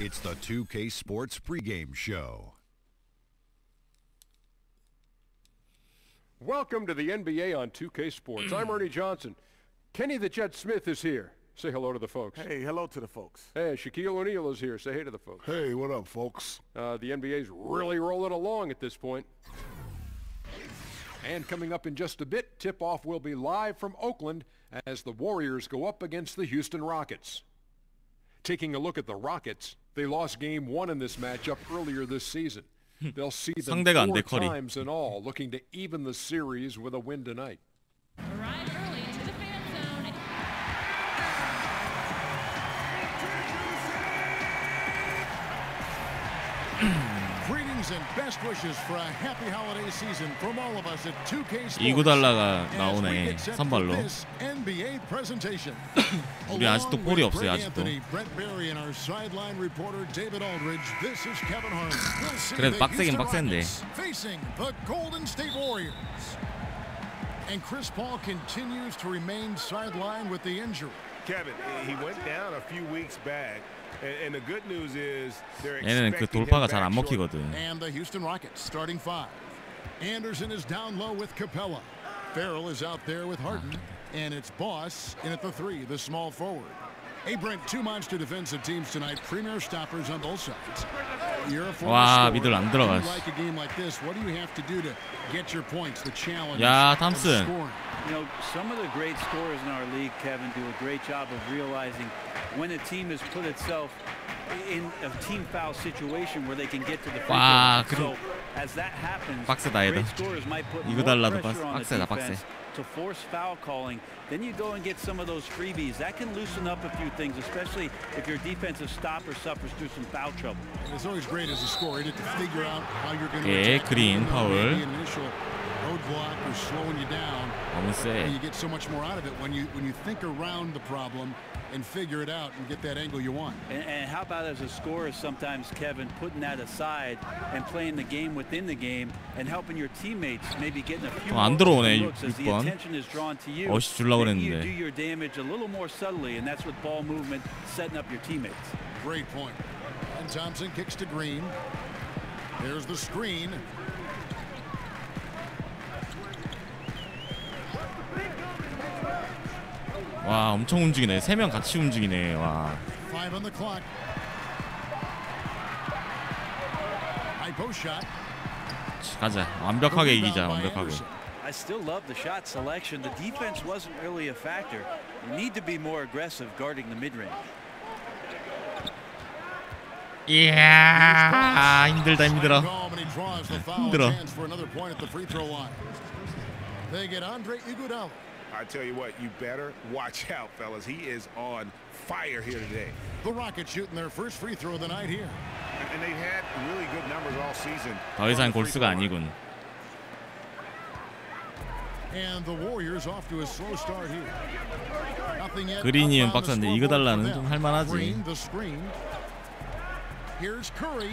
It's the 2K Sports pregame show. Welcome to the NBA on 2K Sports. I'm Ernie Johnson. Kenny the Jet Smith is here. Say hello to the folks. Hey, hello to the folks. Hey, Shaquille O'Neal is here. Say hey to the folks. Hey, what up, folks? The NBA's really rolling along at this point. And coming up in just a bit, tip-off will be live from Oakland as the Warriors go up against the Houston Rockets. Taking a look at the Rockets, they lost Game 1 in this matchup earlier this season. They'll see them 4 times in all, looking to even the series with a win tonight. Arrive early to the fan zone. Greetings and best wishes for a happy holiday season from all of us at 2K Sports. 이구달라가 나오네 선발로. NBA presentation. 우리 아직도 볼이 없어요 아직도. 그래도 빡세긴 빡센데. Facing the Golden State Warriors. And Chris Paul continues to remain sidelined with the injury. Kevin, he went down a few weeks back. And the good news is they're 얘는 그 돌파가 잘 안 먹히거든. And the Houston Rockets starting 5. Anderson is down low with Capella. Farrell is out there with Harden, and it's Boss in at the 3, the small forward. Hey Brent, 2 monster defensive teams tonight, premier stoppers on both sides. You're a former 와, 미들 안 들어가. like a game like this, what do you have to do to get your points? The challenge. 야, 탐슨. You know, some of the great scorers in our league, Kevin, do a great job of realizing when a team has put itself in a team foul situation where they can get to the free throw. So as that happens, great scorers might put more pressure on the defense to force foul calling. Then you go and get some of those freebies. That can loosen up a few things, especially if your defensive stopper suffers through some foul trouble. It's always great as a scorer to figure out how you're going to 예, 그린 파울. roadblock or slowing you down. 너무 세. You get so much more out of it when you think around the problem and figure it out and get that angle you want. And how about as a scorer sometimes, Kevin, putting that aside and playing the game within the game and helping your teammates maybe getting a few 안 more 들어오네, looks as the attention is drawn to you. 어시 주려고 Maybe you 그랬는데. do your damage a little more subtly, and that's with ball movement, setting up your teammates. Great point. And Thompson kicks to Green. There's the screen. 와, 엄청 움직이네. 3명 같이 움직이네. 와. 5 on the clock. High post shot. 가자. 완벽하게 이기자. 완벽하게. I still love the shot selection. The defense wasn't really a factor. You need to be more aggressive guarding the mid-range. 이야, 힘들다 힘들어. 힘들어. They get Andre Iguodala. I tell you what, you better watch out, fellas. He is on fire here today. The Rockets shooting their first free throw of the night here. And they've had really good numbers all season. 더 이상 골수가 아니군. And the Warriors off to a slow start here. Nothing yet. 그린이면 빡센데 이거달라는 좀 할만하지. The screen. Here's Curry.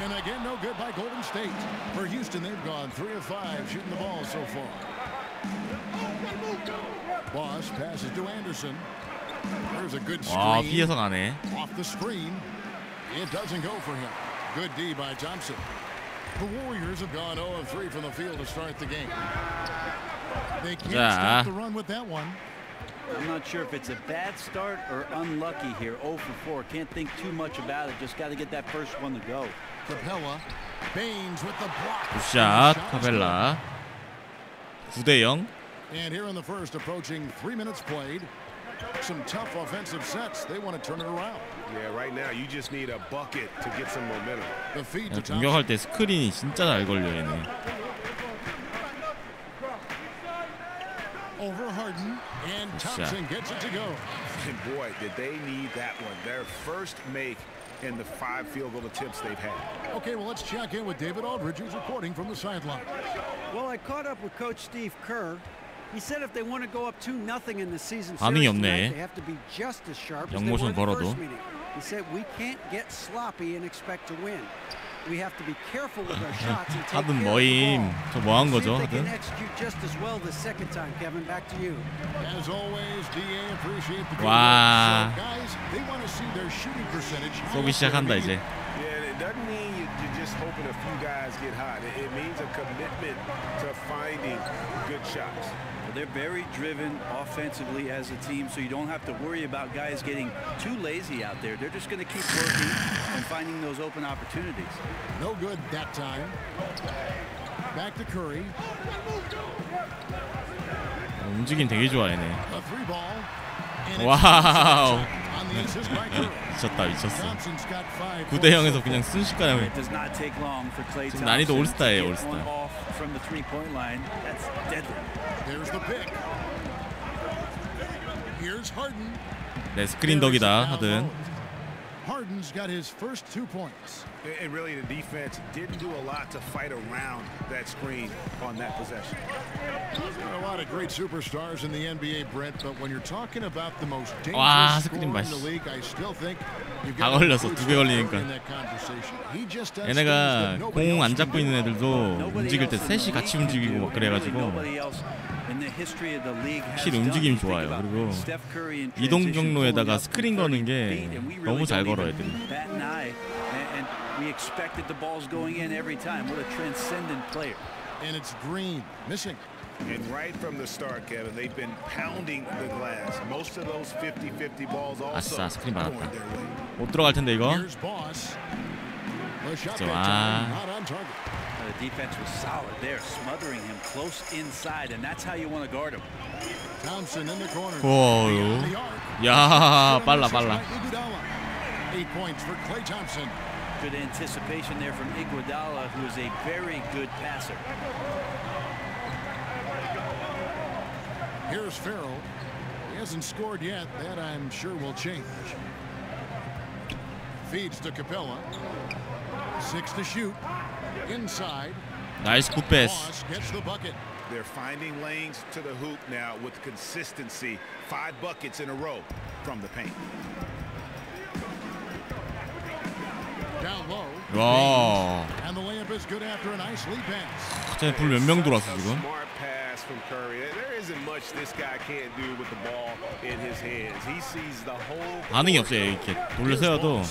And again, no good by Golden State. For Houston, they've gone 3 of 5 shooting the ball so far. Boss passes to Anderson. There's a good screen. 와, 피해서 가네. Off the screen. It doesn't go for him. Good D by Thompson. The Warriors have gone 0 of 3 from the field to start the game. They can't stop the run with that one. I'm not sure if it's a bad start or unlucky here. 0 for 4. Can't think too much about it. Just got to get that first one to go. Capella. Baines with the block. 굿샷, 카펠라. 9대0. And here in the first, approaching 3 minutes played. Some tough offensive sets. They want to turn it around. Yeah, right now you just need a bucket to get some momentum. The feed to 공격할 때 스크린이 진짜 잘 걸려 얘네. Over Harden and Thompson gets it to go. And boy, did they need that one. Their first make in the 5 field goal attempts they've had. Okay, well, let's check in with David Aldridge, who's reporting from the sideline. Well, I caught up with Coach Steve Kerr. He said if they want to go up 2-0 in the season 반응이 series 없네. tonight, they have to be just as sharp as they were in the first meeting. He said we can't get sloppy and expect to win. We have to be careful with our shots and take care of 하든 the 뭐임. ball. 저 뭐 한 See 거죠, if they can 하든? execute just as well the second time, Kevin. Back to you. As always, DA appreciate the good 와. work. So, guys, they want to see their shooting percentage. 쏘기 시작한다 이제. Yeah, it doesn't mean you're just hoping a few guys get hot. It means a commitment to finding good shots. They're very driven offensively as a team, so you don't have to worry about guys getting too lazy out there. They're just going to keep working and finding those open opportunities. No good that time. Back to Curry. 움직임 되게 좋아 얘네. A three ball. And 와우. on the assist by Curry. 미쳤다 미쳤어. Thompson's got 5 9대 0에서 그냥 순식간에 It does not take long for Klay 지금 난이도 Thompson to 올스타예요, get 올스타. one off from the three-point line. That's deadly. There's the pick. Here's Harden. 네 스크린 덕이다 하든. Harden's got his first 2 points. And really, the defense didn't do a lot to fight around that screen on that possession. There are a lot of great superstars in the NBA, Brent, but when you're talking about the most 와, dangerous 스크린 scorer in 맛있어. the league, I still think you've 다 got to 걸렸어, include 2개 걸리니까. in that conversation. He just does 얘네가 things that nobody 공 안 else 잡고 can 있는 do. 애들도 움직일 때 셋이 같이 움직이고 막 그래가지고 확실히 움직임이 좋아요. 그리고 이동 경로에다가 스크린 거는 게 너무 잘 걸어 애들이. We expected the balls going in every time. What a transcendent player. And it's Green missing. And right from the start, Kevin, they've been pounding the glass. Most of those 50-50 balls also 아싸 스크린 받았다. going their way. 못 들어갈 텐데 이거. Here's Boss. The shot So, that time, not on target. The defense was solid there, smothering him close inside, and that's how you want to guard him. Thompson in the corner. 고요. Beyond the arc. 야 빨라 빨라. 8 points for Klay Thompson. Good anticipation there from Iguodala, who is a very good passer. Here's Farrell. He hasn't scored yet. That I'm sure will change. Feeds to Capella. 6 to shoot. Inside. 나이스 굿패스. Boss gets the bucket. They're finding lanes to the hoop now with consistency. 5 buckets in a row from the paint. Down low. 와. And the layup is good after a nice lead pass. 쟤 불 몇 명 들어왔어 지금? Smart pass from Curry. There isn't much this guy can't do with the ball in his hands. He sees the whole. 반응이 없어요 이렇게 돌려세워도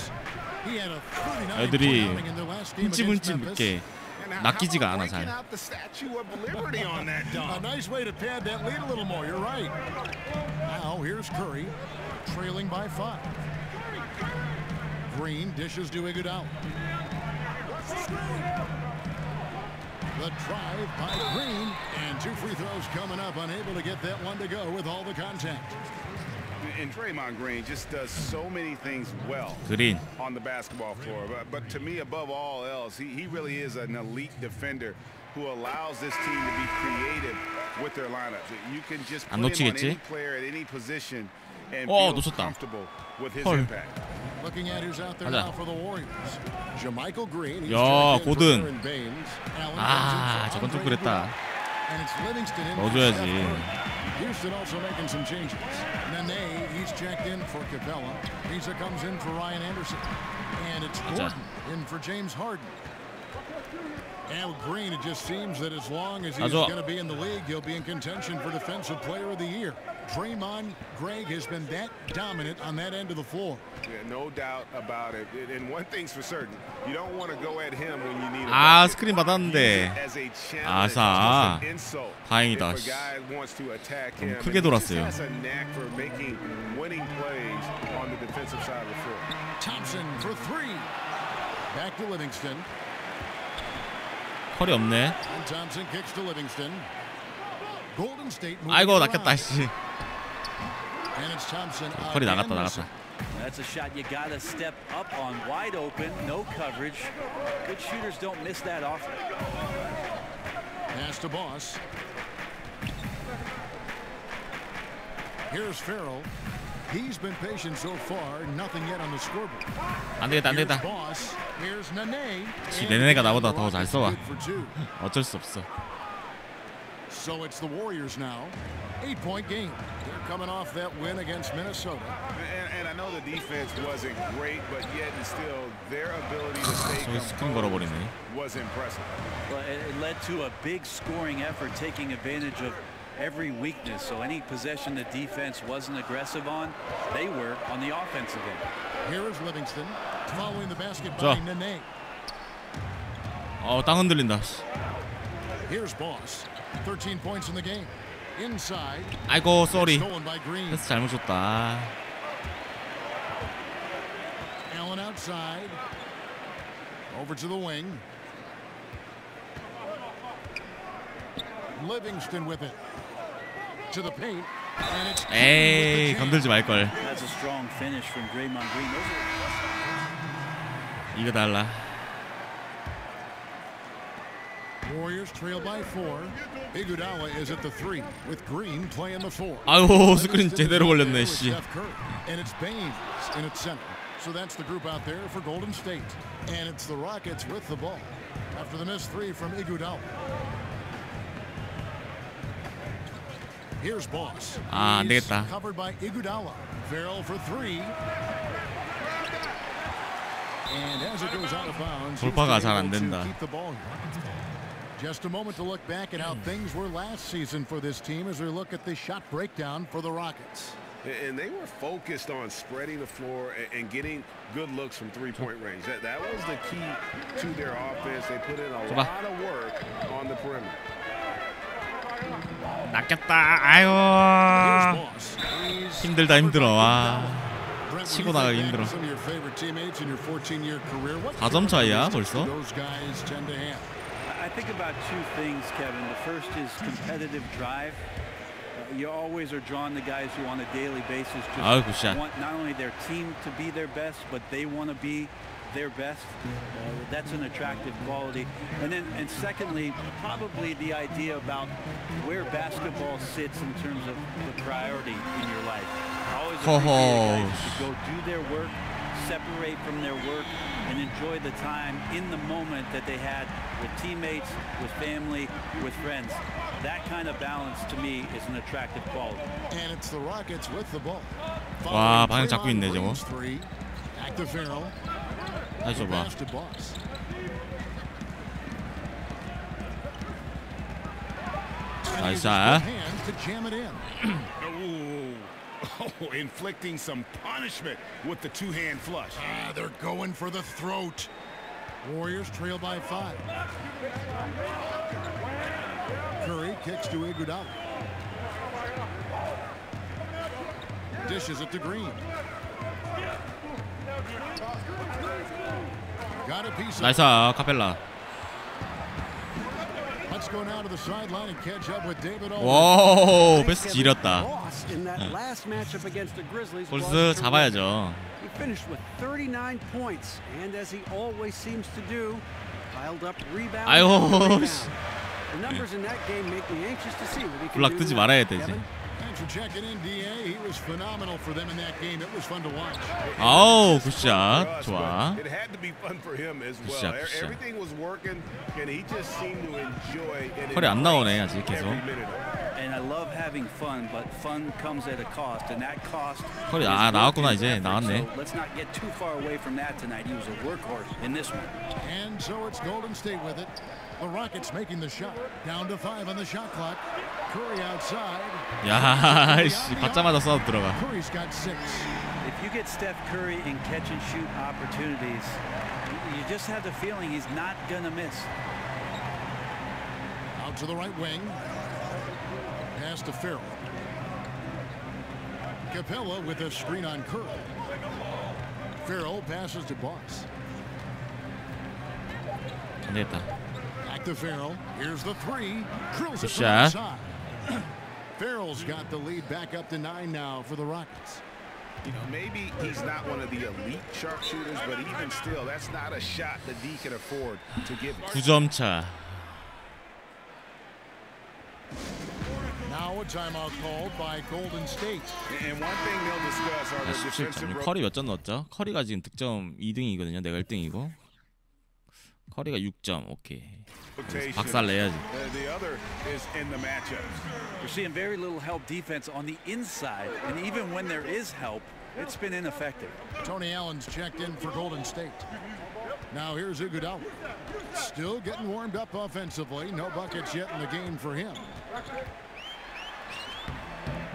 He had a 39 애들이 point outing in their last game against 흠집흠집 Memphis. 이렇게 낚이지가 않아 잘. Out the Statue of Liberty on that A dunk. nice way to pad that lead a little more. You're right. Now here's Curry, trailing by 5. Green dishes to Iguodala. The drive by Green, and 2 free throws coming up. Unable to get that one to go with all the contact. And Draymond Green just does so many things well 그린. on the basketball floor. But to me, above all else, he really is an elite defender who allows this team to be creative with their lineups. You can just put 안 him on 놓치겠지? any player at any position and 어, feel 놓쳤다. comfortable with his 헐. impact. Looking at who's out there 가자. now for the Warriors. JaMychal Green. He's 야, checked in for 고든. Aaron Baines. Allen 아, Johnson, 저건 좀 Andre 그랬다. Iguodala. And it's Livingston in for 넣어줘야지. Steph Curry. Houston also making some changes. Nene, he's checked in for Capella. Lisa comes in for Ryan Anderson. And it's 가자. Gordon in for James Harden. And with Green, it just seems that as long as he's 가져. going to be in the league, he'll be in contention for Defensive Player of the Year. Draymond Greg has been that dominant on that end of the floor. Yeah, no doubt about it. And one thing's for certain, you don't want to go at him when you need a 아 bucket. 스크린 받았는데. As a challenge, 아사. as an insult. 다행이다. If a guy wants to attack him, 너무 크게 and he just 돌았어요. has a knack for making winning plays on the defensive side of the floor. Thompson for 3. Back to Livingston. 컬이 없네. And Thompson kicks to Livingston. Golden State moving 아이고 it 낚였다 around. 씨. And it's Thompson 컬이 again 나갔다 missing. 나갔다. That's a shot you got to step up on, wide open, no coverage. Good shooters don't miss that often. Pass to Boss. Here's Farrell. He's been patient so far. Nothing yet on the scoreboard. 안 되겠다 안 Here's 되겠다. Boss. Here's Nene. 지 내내가 나보다 더 잘 써와. Good for 2. 어쩔 수 없어. So it's the Warriors now. 8-point game. They're coming off that win against Minnesota. And I know the defense wasn't great, but yet and still their ability to stay composed was impressive. Well, it led to a big scoring effort, taking advantage of every weakness. So any possession the defense wasn't aggressive on, they were on the offensive end. Here is Livingston following the basket by Nene. 땅 흔들린다. Here's Boss. 13 points in the game. Inside. 아이고, 쏘리. Stolen by Green. 패스 잘못 줬다. Allen outside. Over to the wing. Livingston with it. To the paint. And it's 에이, 건들지 말걸. That's a strong finish from Draymond Green. 이거 달라. Warriors trail by 4. Iguodala is at the 3 with Green playing the 4. 아유, 스크린 제대로 걸렸네, 씨. And it's Baines in its center. So that's the group out there for Golden State. And it's the Rockets with the ball after the missed 3 from Iguodala. Here's Boss. 안 되겠다. Covered by Iguodala. Farrell for 3. And as it goes out of bounds, 돌파가 잘 안 된다. keep the ball here. Just a moment to look back at how things were last season for this team as we look at the shot breakdown for the Rockets. And they were focused on spreading the floor and getting good looks from three-point range. That was the key to their offense. They put in a lot of work on the perimeter. 낚였다. 아유. 힘들다, 힘들어. 와. 치고 나가기 힘들어. 4점 차이야, 벌써? I think about two things, Kevin. The first is competitive drive. You always are drawn to guys who on a daily basis just want not only their team to be their best, but they want to be their best. That's an attractive quality. And secondly, probably the idea about where basketball sits in terms of the priority in your life. Always appreciate guys to go do their work, separate from their work, and enjoy the time in the moment that they had with teammates, with family, with friends. That kind of balance to me is an attractive quality. And it's the Rockets with the ball. 와, 방향 잡고 있네, 저거. Back to Farrell. 다시 줘봐. 나이스. Oh, inflicting some punishment with the two-hand flush. They're going for the throat. Warriors trail by 5. Curry kicks to Iguodala. Dishes it to Green. Got a piece. 나이스, 카펠라. Let's go now to the sideline and catch up with David. 오, 패스 지렸다. 골스 잡아야죠. He finished with 39 points and as he always seems to do, piled up rebounds. 아유, The numbers in that game make me anxious to see what he can 블락 do. 뜨지 말아야 돼, 이제. Thanks for checking in, DA. He was phenomenal for them in that game. It was fun to watch. 아우, 굿샷. 좋아. It had to be fun for him as well. Everything was working and he just seemed to enjoy it. 컬이 안 나오네, 아직 계속. And I love having fun, but fun comes at a cost, and that cost. 컬이 나왔구나, 이제 나왔네. So let's not get too far away from that tonight. He was a workhorse in this one. And so it's Golden State with it. The Rockets making the shot. Down to 5 on the shot clock. Curry outside. 야, 씨, 받자마자 쏴도 들어가. Curry's got 6. If you get Steph Curry in catch and shoot opportunities, you just have the feeling he's not gonna miss. Out to the right wing. Pass to Farrell. Capella with a screen on Curry. Farrell passes to Boss. 안 되겠다. Back to Farrell. Here's the 3. Drills it shot. from outside. Farrell's got the lead back up to 9 now for the Rockets. You know, maybe he's not one of the elite sharpshooters, but even still, that's not a shot that he can afford to give. 9점 차. Now a timeout called by Golden State. And one thing they'll discuss are the defensive. 커리 몇 점 넣었죠? 커리가 지금 득점 2등이거든요. 내가 1등이고. 커리가 6점. 오케이. 박살 내야지. The other is in the matchups. We're seeing very little help defense on the inside, and even when there is help, it's been ineffective. Tony Allen's checked in for Golden State. Now here's Iguodala. Still getting warmed up offensively. No buckets yet in the game for him.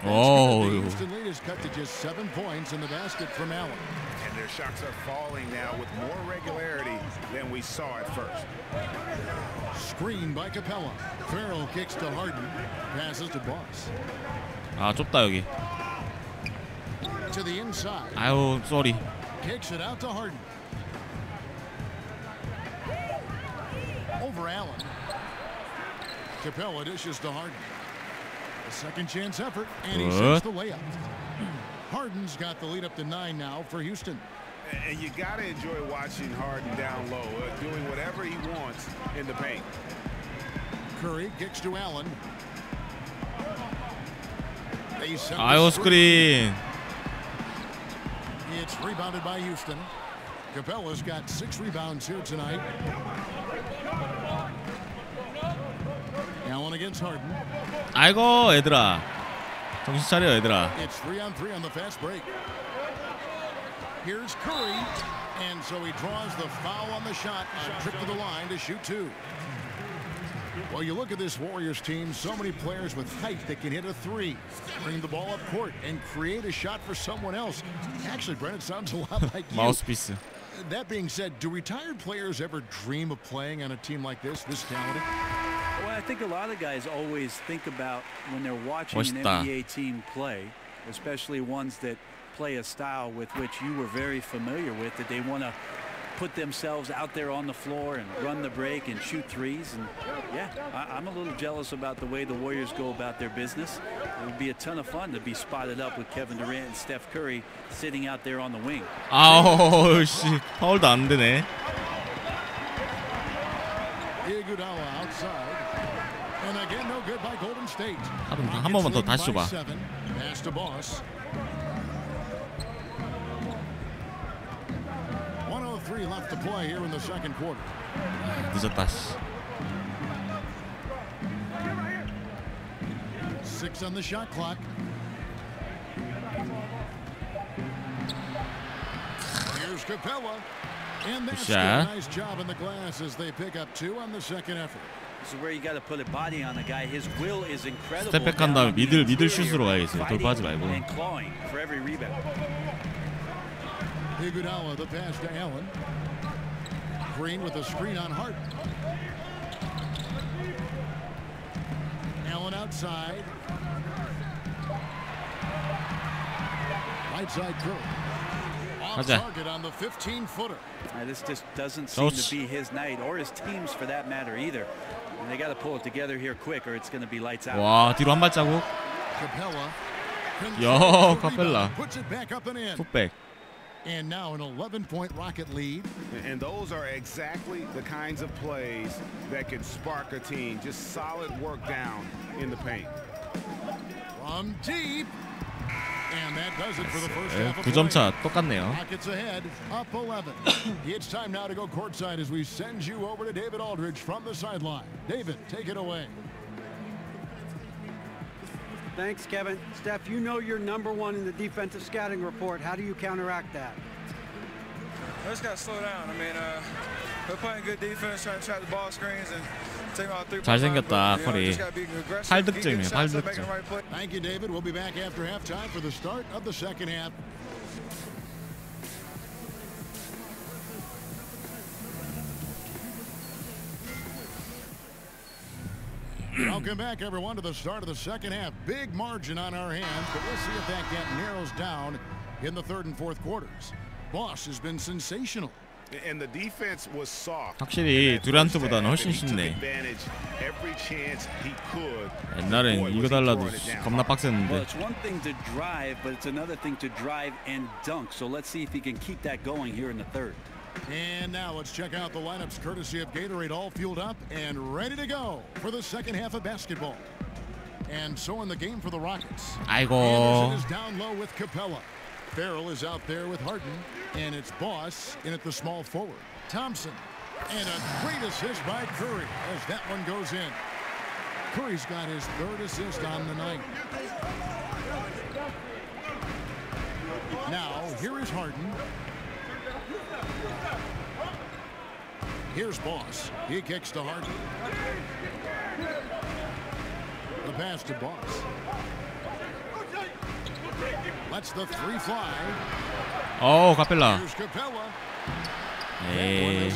Oh. The Houston lead is cut to just 7 points in the basket from Allen. And their shots are falling now with more regularity than we saw at first. Screen by Capella. Farrell kicks to Harden. Passes to Boss. 아 좁다 여기. To the inside. 아유 쏘리. Kicks it out to Harden. Over Allen. Capella dishes to Harden. A second chance effort, and he sets the layup. Harden's got the lead up to 9 now for Houston. And you got to enjoy watching Harden down low, doing whatever he wants in the paint. Curry kicks to Allen. 아유 스크린. It's rebounded by Houston. Capella's got 6 rebounds here tonight. Allen against Harden. 아이고 얘들아. 정신 차려 얘들아. It's 3-on-3 on the fast break. Here's Curry, and so he draws the foul on the shot. A trip to the line to shoot 2. Well, you look at this Warriors team, so many players with height that can hit a 3, bring the ball up court, and create a shot for someone else. Actually, Brent, it sounds a lot like you. 마우스피스. That being said, do retired players ever dream of playing on a team like this talented? Well, I think a lot of guys always think about when they're watching an 멋있다. NBA team play, especially ones that play a style with which you were very familiar with, that they want to put themselves out there on the floor and run the break and shoot threes. And yeah, I'm a little jealous about the way the Warriors go about their business. It would be a ton of fun to be spotted up with Kevin Durant and Steph Curry sitting out there on the wing. 아우 씨 파울도 안 되네. Iguodala outside. And again, no good by Golden State. 한 번만 더 다시 줘봐. Pass to Boss. 1:03 left to play here in the second quarter. 늦었다 씨. 6 on the shot clock. Here's Capella. And that's a nice job in the glass as they pick up 2 on the second effort. This is where you got to put a body on the guy. His will is incredible. 스텝백 한 다음에 미들 슛으로 가야겠어요. 돌파하지 말고. And clawing for every rebound. Iguodala, the pass to Allen. Green with a screen on Harden. Allen outside. Right side Curry. Off target on the 15-footer. This just doesn't seem to be his night, or his team's for that matter either. And they got to pull it together here quick, or it's going to be lights out. 와 뒤로 한 발자국. Capella. 야 카펠라. Puts it back up and in. 풋백. And now an 11-point Rocket lead. And those are exactly the kinds of plays that can spark a team. Just solid work down in the paint. From deep. And that does it for the first half of 9점 차 똑같네요. Rockets ahead, up 11. It's time now to go courtside as we send you over to David Aldridge from the sideline. David, take it away. Thanks, Kevin. Steph, you know you're #1 in the defensive scouting report. How do you counteract that? I just got to slow down. I mean, we're playing good defense, trying to trap the ball screens and take out 3-point 잘생겼다 커리. 8득점이에요. 8득점. Thank you, David. We'll be back after halftime for the start of the second half. Welcome back, everyone, to the start of the second half. Big margin on our hands, but we'll see if that gap narrows down in the third and fourth quarters. Boss has been sensational. And the defense was soft. 확실히 듀란트보다는 훨씬 쉽네. 옛날엔 이거 달라도 겁나 빡셌는데. Well, it's one thing to drive, but it's another thing to drive and dunk. So let's see if he can keep that going here in the third. And now let's check out the lineups courtesy of Gatorade, all fueled up and ready to go for the second half of basketball. And so in the game for the Rockets. 아이고. Anderson is down low with Capella. Farrell is out there with Harden, and it's Boss in at the small forward. Thompson And a great assist by Curry as that one goes in. Curry's got his third assist on the night. Now, here is Harden. Here's Boss. He kicks to Harden. The pass to Boss. Lets the three fly. Oh, Capella. Here's Capella. 에이.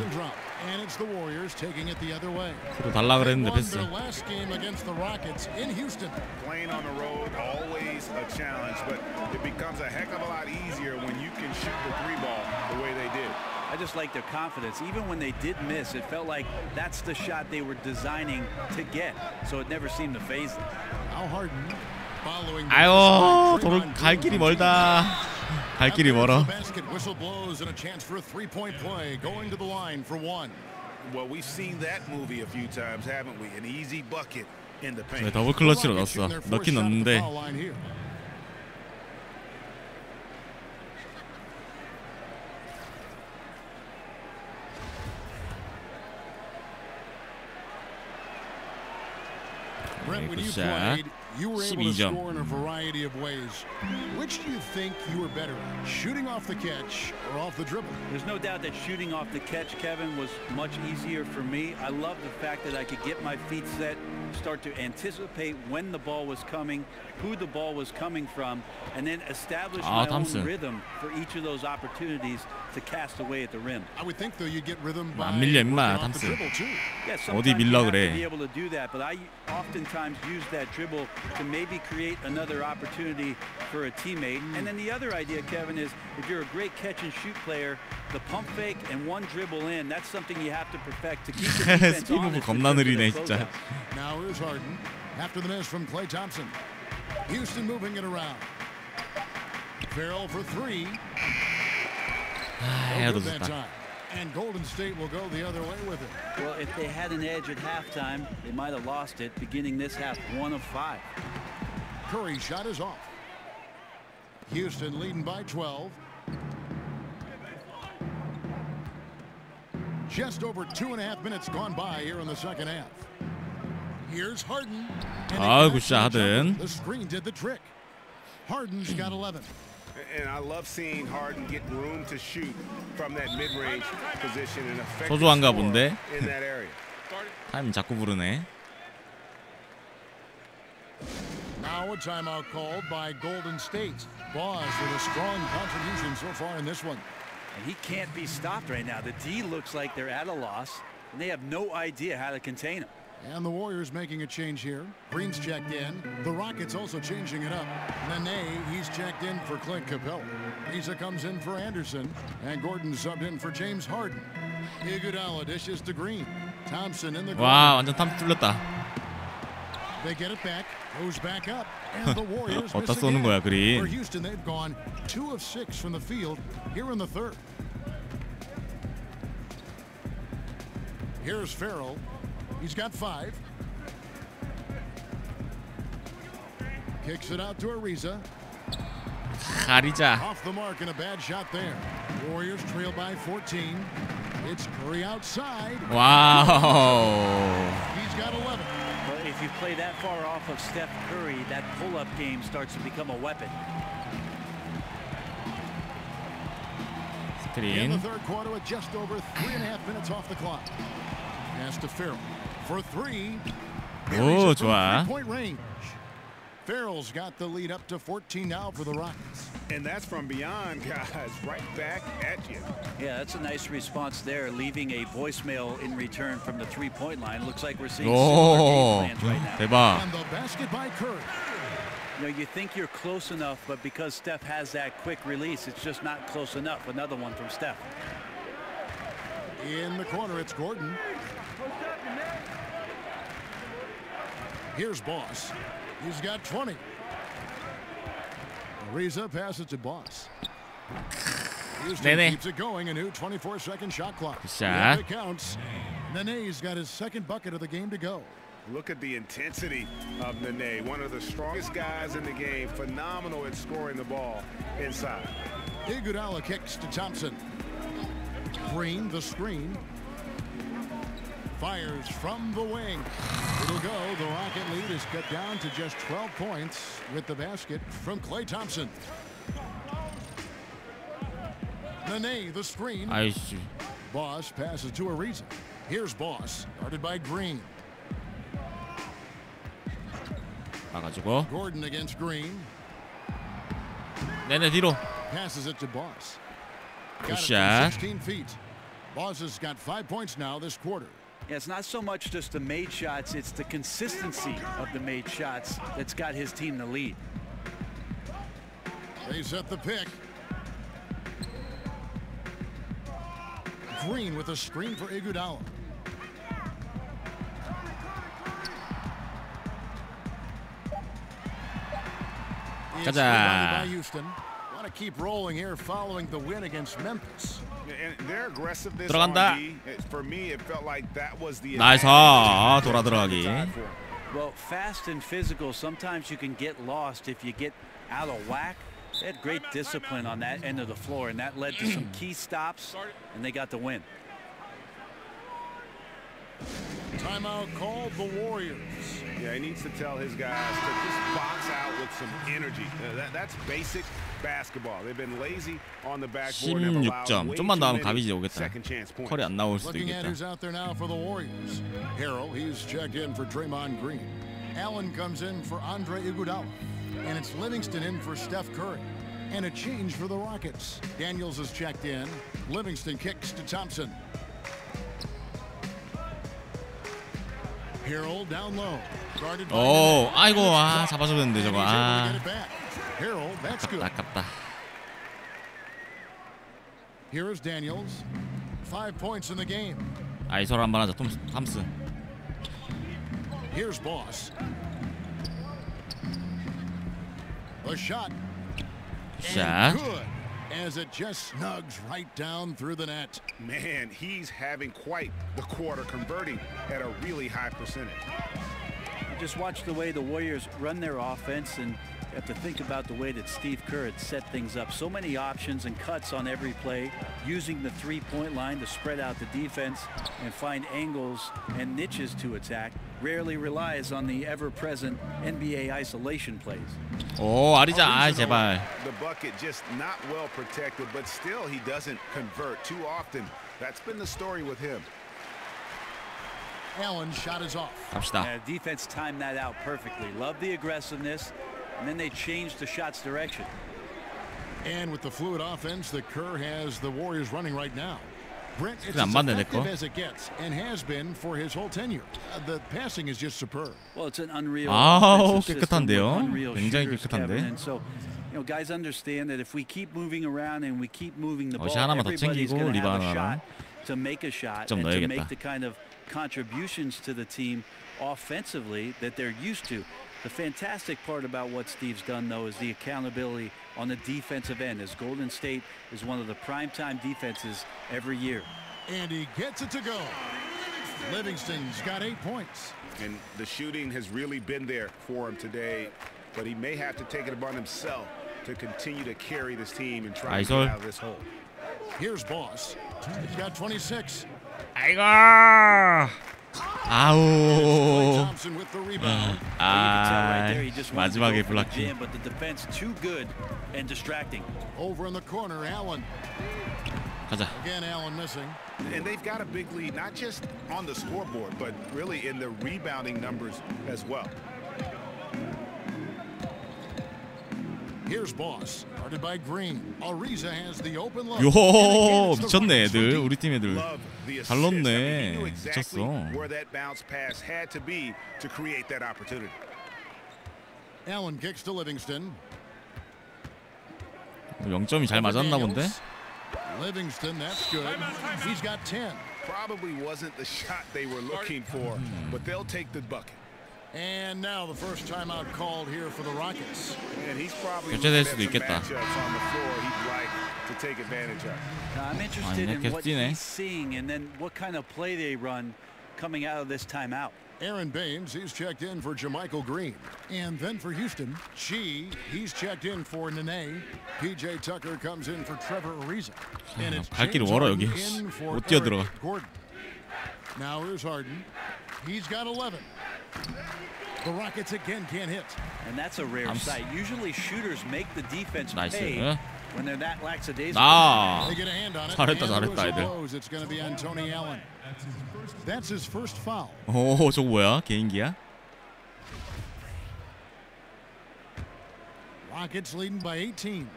And it's the Warriors taking it the other way. 서로 달라 그랬는데 패스. Their last game against the Rockets in Houston. Playing on the road always a challenge, but it becomes a heck of a lot easier when you can shoot the three ball the way they did. I just like their confidence. Even when they did miss, it felt like that's the shot they were designing to get. So it never seemed to faze them. Now Harden following. 아유, 도로 갈 길이 멀다. 갈 길이 멀어. Basket whistle blows and a chance for a three-point play going to the line for one. Well, we've seen that movie a few times, haven't we? An easy bucket in the paint. 더블 클러치로 넣었어. 넣긴 넣는데. Brent, when you played, you were able to score in a variety of ways. Which do you think you were better at, shooting off the catch or off the dribble? There's no doubt that shooting off the catch, Kevin, was much easier for me. I love the fact that I could get my feet set, start to anticipate when the ball was coming, who the ball was coming from, and then establish my own rhythm for each of those opportunities to cast away at the rim. I would think though you get rhythm by 안 밀려 임마 탐슨. 어디 밀려 그래. Be able to do that, but I oftentimes use that dribble to maybe create another opportunity for a teammate. And then the other idea, Kevin, is if you're a great catch and shoot player, the pump fake and one dribble in, that's something you have to perfect to keep the defense honest. 겁나 느리네 진짜. Now here's Harden after the miss from Klay Thompson. Houston moving it around. Farrell for three. that time. And Golden State will go the other way with it. Well, if they had an edge at halftime, they might have lost it. Beginning this half, 1 of 5. Curry's shot is off. Houston leading by 12. Just over 2.5 minutes gone by here in the second half. Here's Harden. 굿샷 하든. The screen did the trick. Harden's got 11. And I love seeing Harden get room to shoot from that mid-range position and effective 소중한가 본데. in that area. 타임 자꾸 부르네. Now a timeout called by Golden State. Boss with a strong contribution so far in this one. And he can't be stopped right now. The D looks like they're at a loss, and they have no idea how to contain him. And the Warriors making a change here. Green's checked in. The Rockets also changing it up. Nene, he's checked in for Clint Capella. Risa comes in for Anderson. And Gordon subbed in for James Harden. Iguodala dishes to Green. Thompson in the corner. 와, 완전 탐 뚫렸다. They get it back. Goes back up. And the Warriors miss 쏘는 거야, 그린. For Houston, they've gone 2 of 6 from the field here in the third. Here's Farrell. He's got 5. Kicks it out to Ariza. 가리자. Off the mark and a bad shot there. Warriors trail by 14. It's Curry outside. 와우. He's got 11. Well, if you play that far off of Steph Curry, that pull-up game starts to become a weapon. In the third quarter with just over 3.5 minutes off the clock. Pass to Farrell for 3. 오, 좋아. 3-point range. Farrell's got the lead up to 14 now for the Rockets. And that's from beyond, guys, right back at you. Yeah, that's a nice response there, leaving a voicemail in return from the three-point line. Looks like we're seeing similar game plans right now. 대박. And the basket by Curry. You know, you think you're close enough, but because Steph has that quick release, it's just not close enough. Another one from Steph. In the corner, it's Gordon. Here's Boss. He's got 20. Ariza passes to Boss. Houston keeps it going. A new 24-second shot clock. Shot. It counts. Nene's got his second bucket of the game to go. Look at the intensity of Nene, one of the strongest guys in the game. Phenomenal at scoring the ball inside. Iguodala kicks to Thompson. Green, the screen. Fires from the wing. It'll go. The Rocket lead is cut down to just 12 points with the basket from Klay Thompson. Nene, the screen. 아이씨. Boss passes to Ariza. Here's Boss, guarded by Green. 나가지고. Gordon against Green. 네네 뒤로. Passes it to Boss. Got it 굿샷. from 16 feet. Boss has got 5 points now this quarter. Yeah, it's not so much just the made shots, it's the consistency of the made shots that's got his team the lead. They set the pick. Green with a screen for Iguodala. 가자. By Houston. Want to keep rolling here following the win against Memphis. And their aggressiveness 들어간다. on D, for me, it felt like that was the 나이스. 돌아 들어가기. Well, fast and physical, sometimes you can get lost if you get out of whack. They had great discipline on that end of the floor, and that led to some key stops, and they got the win. Timeout called the Warriors. Yeah, he needs to tell his guys to just box out with some energy. That's basic basketball. They've been lazy on the backboard. 16점. 좀만 더 하면 가비지 오겠다. 컬이 안 나올 수도 Looking at 있겠다. who's out there now for the Warriors. Harrell, he's checked in for Draymond Green. Allen comes in for Andre Iguodala. And it's Livingston in for Steph Curry. And a change for the Rockets. Daniels is checked in. Livingston kicks to Thompson. Harrell down low. Guarded by 오, 아이고, 아 잡아줘야 되는데 저거. and he's able to 아, get it back. Harrell, that's good. 아깝다. Here is Daniels. 5 points in the game. 아이소를 한번 하자. 톰스. Here's Boss. A shot. 샷. And good. As it just snugs right down through the net. Man, he's having quite the quarter, converting at a really high percentage. Just watch the way the Warriors run their offense, and you have to think about the way that Steve Kerr had set things up. So many options and cuts on every play, using the three-point line to spread out the defense and find angles and niches to attack. Rarely relies on the ever-present NBA isolation plays. 오, 아리자. 아, 제발. The bucket just not well protected, but still he doesn't convert too often. That's been the story with him. Allen shot is off. 갑시다. Defense timed that out perfectly. Love the aggressiveness, and then they changed the shot's direction. And with the fluid offense that Kerr has the Warriors running right now, Brent, it's 안 as 맞네, 내 effective 거. as it gets and has been for his whole tenure. The passing is just superb. Well, it's an unreal 아우, offensive system with 깨끗한데요? unreal 굉장히 shooters, Kevin. 깨끗한데? And so, you know, guys understand that if we keep moving around and we keep moving the ball, 어시 하나만 더 everybody's 챙기고 going to have a 리바운드 shot 하나. to make a shot 좀 and to 넣어야겠다. make the kind of contributions to the team offensively that they're used to. The fantastic part about what Steve's done, though, is the accountability on the defensive end, as Golden State is one of the primetime defenses every year. And he gets it to go. Livingston's got 8 points. And the shooting has really been there for him today, but he may have to take it upon himself to continue to carry this team and try to get out of this hole. Here's Boss. He's got 26. 아이고. 아우. Thompson with the rebound. 아, 마지막에 블락킹. But the defense too good and distracting. Over in the corner, Allen. 가자. Again, Allen missing. And they've got a big lead, not just on the scoreboard, but really in the rebounding numbers as well. Here's Boss, guarded by Green. Ariza has the open look. 요, 미쳤네 애들. 우리 팀 애들 잘 넣네. 미쳤어. Where that bounce pass had to be to create that opportunity. Allen kicks to Livingston. 0점이 잘 맞았나 본데. Livingston, that's good. He's got 10. Probably wasn't the shot they were looking for, but they'll take the bucket. And now the first timeout called here for the Rockets. And he's probably 교체될 looking 수도 at some 있겠다. matchups on the floor he'd like to take advantage of. Now, I'm interested 아니네, in what 계속 뛰네. he's seeing and then what kind of play they run coming out of this timeout. Aaron Baines, he's checked in for Jermichael Green. And then for Houston, he's checked in for Nene. PJ Tucker comes in for Trevor Ariza. And it's 갈 길이 James 멀어 Harden 여기. in for 못 뛰어들어가. Eric Gordon. Now here's Harden. He's got 11. The Rockets again can't hit. And that's a rare sight. Usually shooters make the defense 나이스. pay when they're that lackadaisical. They get a hand on it. 잘했다 애들. It's going to be on Tony Allen. That's his first foul. 오, 저거 뭐야? 개인기야? Rockets leading by 18.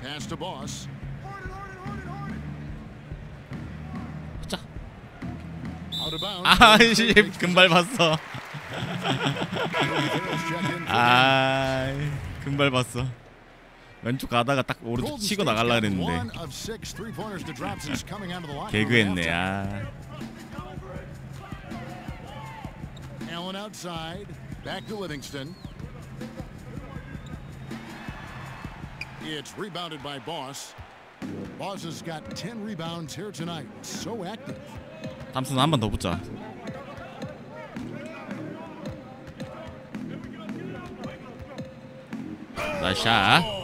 Pass to Boss. 자. Out of bounds. 아이씨, 금발 봤어. 아, 금발 봤어. 왼쪽 가다가 딱 오른쪽 치고 나가려 그랬는데 개그했네. 아. Allen outside, back to Livingston. It's rebounded by Boss. Boss has got 10 rebounds here tonight. So active. 탐슨 한 번 더 붙자. 나이스 샷.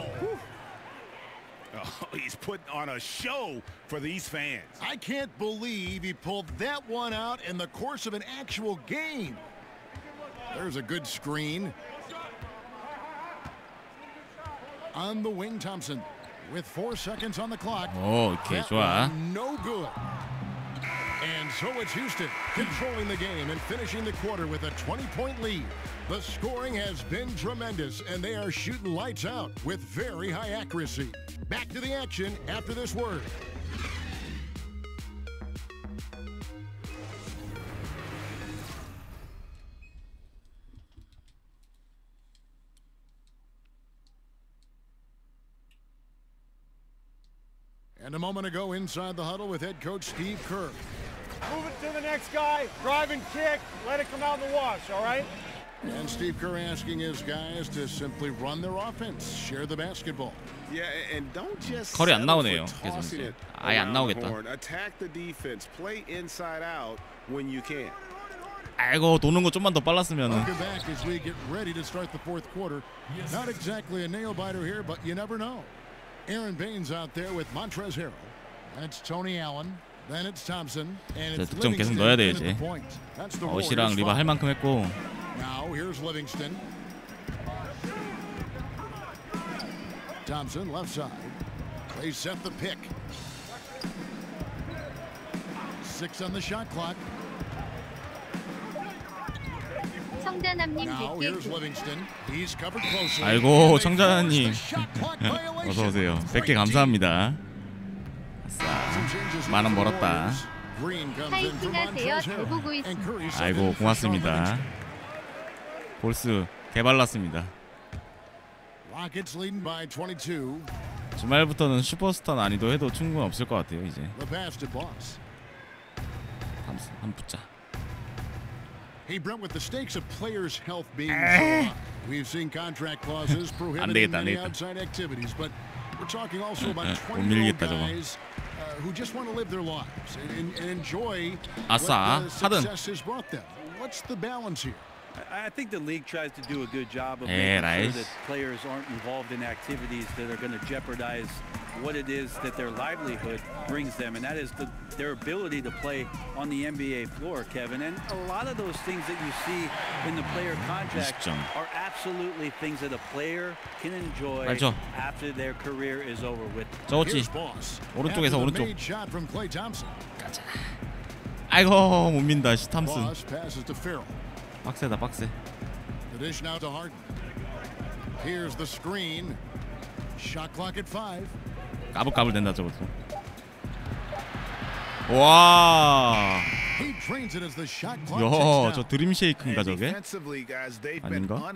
He's putting on a show for these fans. I can't believe he pulled that one out in the course of an actual game. There's a good screen. On the wing, Thompson with 4 seconds on the clock. 오, 오케이, 좋아. No good. And so it's Houston controlling the game and finishing the quarter with a 20-point lead. The scoring has been tremendous, and they are shooting lights out with very high accuracy. Back to the action after this word. And a moment ago inside the huddle with head coach Steve Kerr. Move it to the next guy, drive and kick, let it come out in the wash, all right? And Steve Kerr asking his guys to simply run their offense, share the basketball. Yeah, and don't just 거리 안 나오네요. settle for tossing it 아예 안 around the 나오겠다. horn. Attack the defense, play inside out when you can. 아이고, 도는 거 좀만 더 빨랐으면은. Welcome back as we get ready to start the fourth quarter. Not exactly a nail biter here, but you never know. Aaron Baines out there with Montrezl Harrell. That's Tony Allen. Then it's Thompson. And it's 득점 계속 넣어야 돼 이제. 어시랑 리바 할 만큼 했고. Now here's Livingston. Thompson left side. They set the pick. 6 on the shot clock. Now here's Livingston. He's covered closely. 아이고, 청자님. 어서 오세요. 100개 감사합니다. 아싸. 10,000원 벌었다. 파이팅하세요. 잘 보고 있습니다. 아이고, 고맙습니다. 볼스 개발랐습니다. Rockets leading by 22. 주말부터는 슈퍼스타 난이도 해도 충분 없을 것 같아요 이제. 한 붙자. Hey Brent, with the stakes of players' health being so high, we've seen contract clauses prohibiting many outside activities, but we're talking also about 20-year-old guys who just want to live their lives and enjoy what the success has brought them. What's the balance here? I think the league tries to do a good job of making sure that players aren't involved in activities that are going to jeopardize what it is that their livelihood brings them, and that is their ability to play on the NBA floor, Kevin. And a lot of those things that you see in the player contract are absolutely things that a player can enjoy after their career is over with. 저거지. 오른쪽에서 오른쪽. 가자. 아이고, 못 민다. 시 탐슨. 빡세다, 빡세. The dish now to Harden. Here's the screen. Shot clock at 5. 까불까불 된다 저것도. 와. 야, 저 드림 쉐이크인가 저게? 아닌가?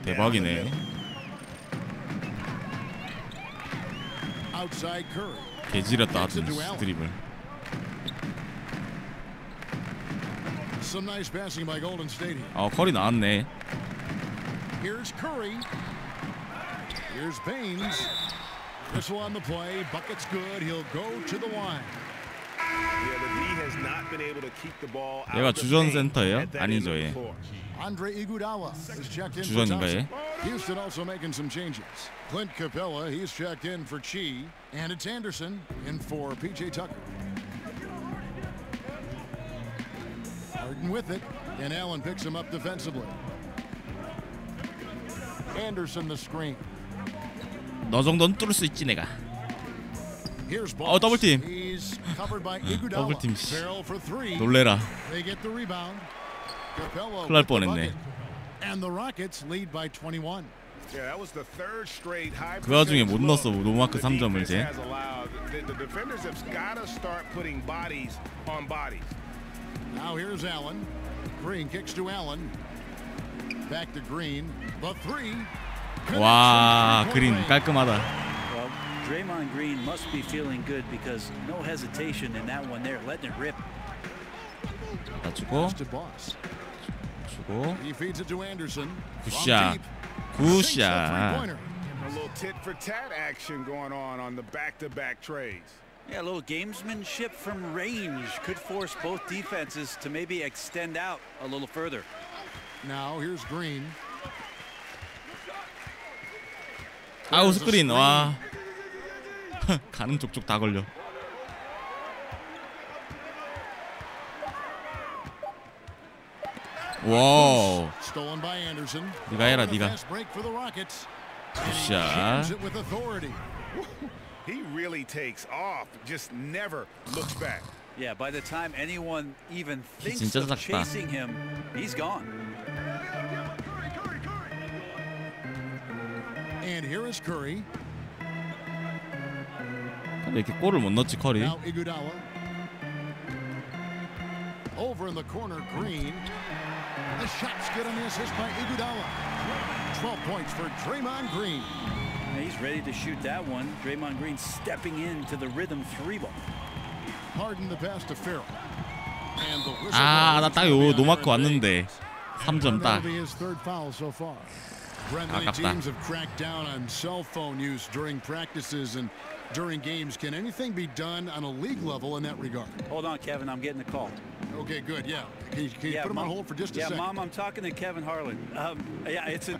대박이네. 개지렸다 하여튼 드립을. Some nice passing by Golden State. 커리 나왔네. Here's Curry. Here's Baines. Whistle on the play. Bucket's good. He'll go to the line. Yeah, the D has not been able to keep the ball out. 얘가 주전 센터예요? 아니죠, 얘. Andre Iguodala is checked in. 주전인가 얘? Houston also making some changes. Clint Capella, he's checked in for Chi, and it's Anderson in for PJ Tucker. Harden with it, and Allen picks him up defensively. Anderson the screen. 너 정도는 뚫을 수 있지 내가. 더블팀. 더블팀. 놀래라. 큰일 날 뻔했네. 그 와중에 못 넣었어. 노마크 3점을 제. Now here's Allen. Green kicks to Allen. Back to Green. The three. 와, 그린 깔끔하다. Well, Draymond Green must be feeling good because no hesitation in that one there, letting it rip. 다 주고. 주고. 굿샷. 굿샷. A little tit for tat action going on the back-to-back trades. Yeah, a little gamesmanship from range could force both defenses to maybe extend out a little further. Now here's Green. 아우 스크린. 와. 가는 족족 다 걸려. 와우. 네가 해라 네가. 굿샷. He really takes off, just never looks back. Yeah, by the time anyone even thinks of chasing him, he's gone. And here is Curry. 근데 이렇게 골을 못 넣지 커리. Over in the corner, Green. The shots get on the assist by Iguodala. 12 points for Draymond Green. He's ready to shoot that one. Draymond Green stepping into the rhythm three ball. Harden the pass to Farrell. 아, 나 딱 요 노마크 왔는데 3점 딱. Friendly teams have cracked down on cell phone use during practices and during games. Can anything be done on a league level in that regard? Hold on, Kevin. I'm getting a call. Okay, good. Yeah. Can you put him on hold for just a second? Yeah, Mom, I'm talking to Kevin Harlan. Yeah, it's a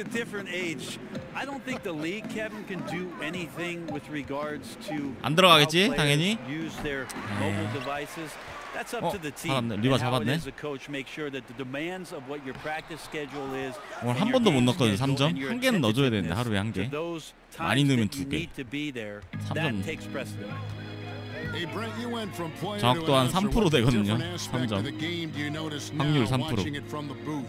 different age. I don't think the league, Kevin, can do anything with regards to 안 들어가겠지, 당연히. Use their mobile devices. That's up to the team. 리바 잡았네. As a coach, make sure that the demands of what your practice schedule is. 오늘 한 번도 못 넣었거든. 3점. 한 개는 넣어줘야 되는데 하루에 한 개. 많이 넣으면 2개. 3점. 정확도 한 3% 되거든요. 3점. 확률 3%.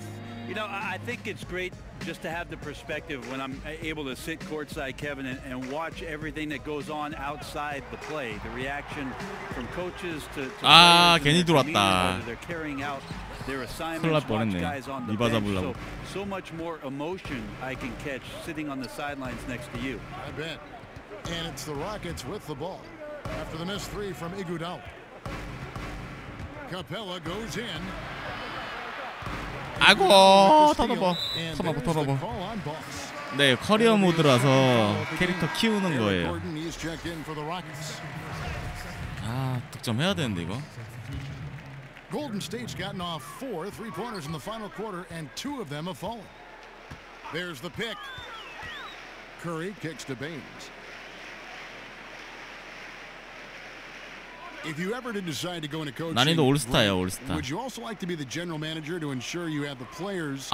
You know, I think it's great just to have the perspective when I'm able to sit courtside, Kevin, and watch everything that goes on outside the play. The reaction from coaches to 아, 괜히 들어왔다. they're carrying out their assignments, watch guys on the bench. So much more emotion I can catch sitting on the sidelines next to you. I bet. And it's the Rockets with the ball after the missed three from Iguodala. Capella goes in. 아이고 터너버. 네, 커리어 모드라서 캐릭터 키우는 거예요. 아, 득점해야 되는데 이거. Golden State's gotten off 4 3-pointers in the final quarter and 2 of them have fallen. There's the pick. Curry kicks to Baines. If you ever did decide to go into coaching, 난이도 올스타예요, 올스타. Would you also like to be the general manager to ensure you have the players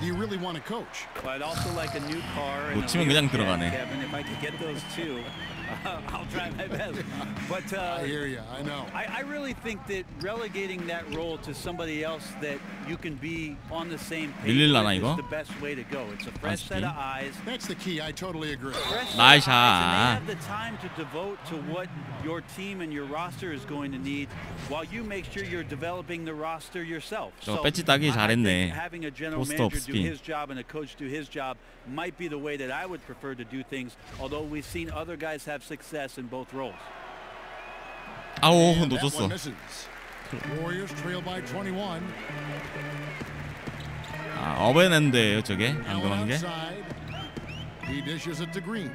you really want to coach? I'd also like a new car. 놓치면 그냥 들어가네. Kevin, if I could get those two, I'll try my best. But I hear you. I know. I really think that relegating that role to somebody else that you can be on the same page with is the best way to go. It's a fresh set of eyes. That's the key. I totally agree. Nice shot. And they have the time to devote to what your team and your roster is going to need, while you make sure you're developing the roster yourself. 저 배치 따기 잘했네. Having a general manager do his job and a coach do his job might be the way that I would prefer to do things. Although we've seen other guys have success in both roles. 아우, 놓쳤어. Warriors trail by 21. 아, 어벤엔드예요, 저게. 안 그런 게. He dishes it to Green.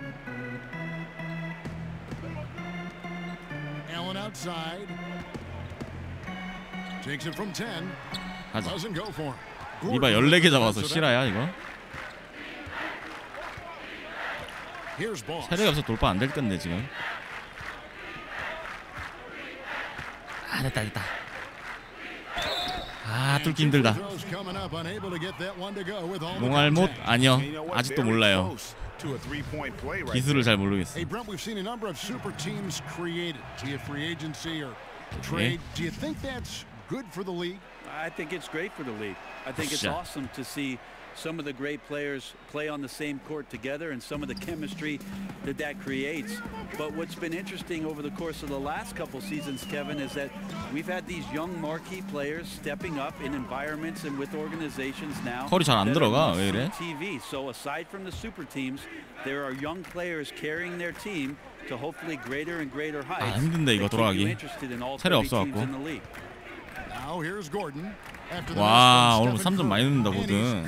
Allen outside. Takes it from 10. Doesn't go for him. 리바 14개 잡아서 실화야 이거. 세력이 없어 돌파 안 될 건데 지금. 아, 됐다. 아, 뚫기 힘들다. 농알못? 아니요. 아직도 몰라요. 기술을 잘 모르겠어. Trade. Do you think that's good for the league? I think it's great for the league. I think it's awesome to see some of the great players play on the same court together and some of the chemistry that creates. But what's been interesting over the course of the last couple seasons, Kevin, is that we've had these young marquee players stepping up in environments and with organizations now. 컬이 잘 안 들어가. 왜 이래? TV. So aside from the super teams, there are young players carrying their team to hopefully greater and greater heights. 아, 힘든데 이거 돌아가기. 체력 없어갖고. 와, 오늘 3점 많이 넣는다 고든.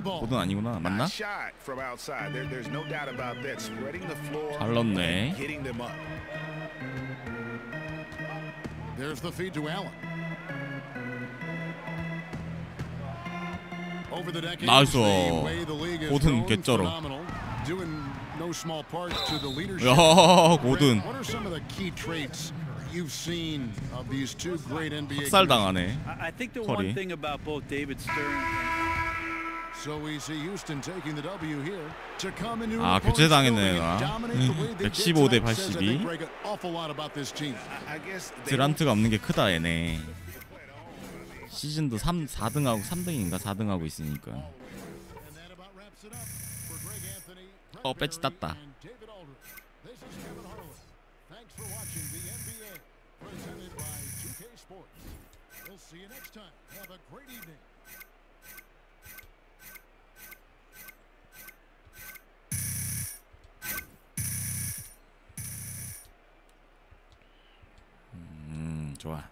고든 아니구나. 맞나? 잘 넣네. 나이스. 고든 개쩔어. 야, 고든. 학살당하네. 컬이. 아, 교체당했네. 115대 82. 드란트가 없는 게 크다 얘네. 시즌도 4등하고 3등인가 4등하고 있으니까. 배치 땄다. 좋아.